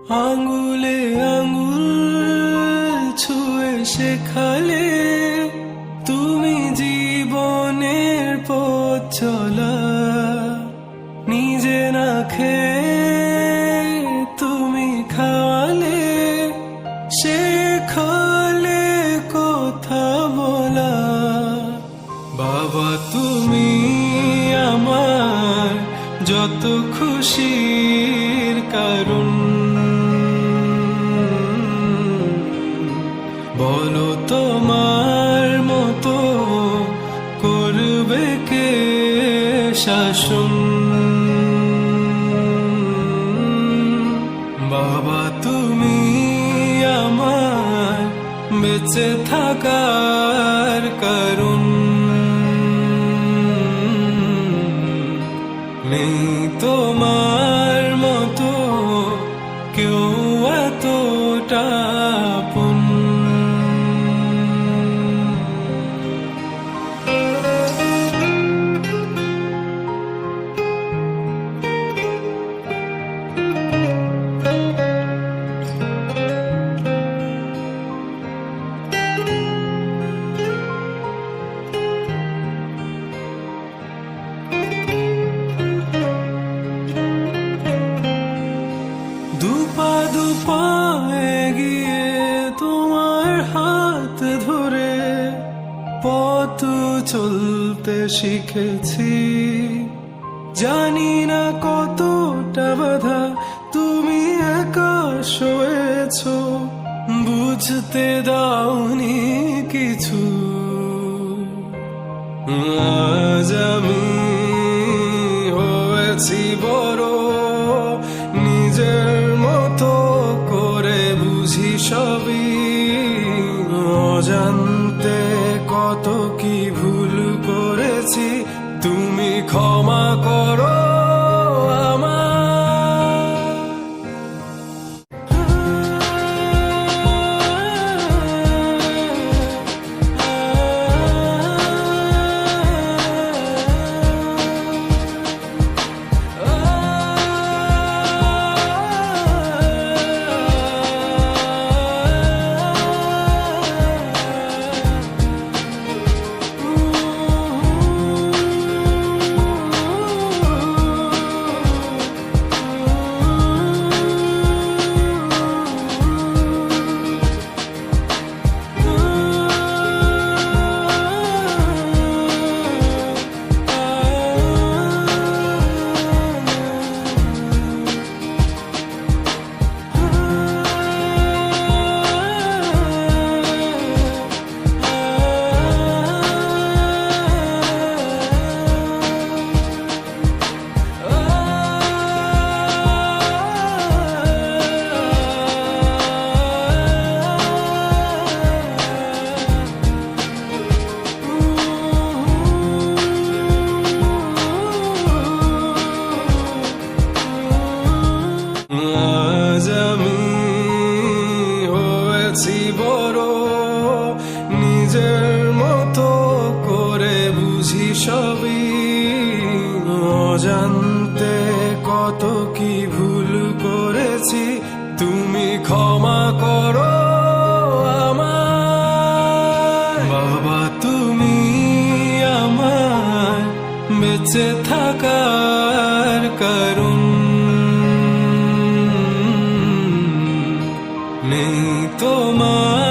আঙ্গুলে আঙ্গুল ছুঁয়ে শেখালে তুমি জীবনের পথ চলা। নিজে না খেয়ে তুমি খাওয়ালে, শেখালে কথা বলা। বাবা তুমি আমার যত খুশির কারণ, বলো তোমার মতো করবে কে শাসন। বাবা তুমি আমার বেঁচে থাকার কারণ, নেই তোমার মতো কেউ এতটা আপন। দুপা দুপা এগিয়ে তোমার হাত ধরে পথ চলতে শিখেছি। জানি না কতটা বাধা তুমি একা সয়েছ, বুঝতে দাওনি কিছু। আজ আমি হয়েছি বড়, নিজের মতো করে বুঝি সবই। অজান্তে কত কি ভুল করেছি, তুমি ক্ষমা করো বড়, নিজের মতো করে বুঝি সবই। অজান্তে কত কি ভুল করেছি, তুমি ক্ষমা করো আমায়। বাবা তুমি আমার বেঁচে থাকার কারণ, নেই তোমার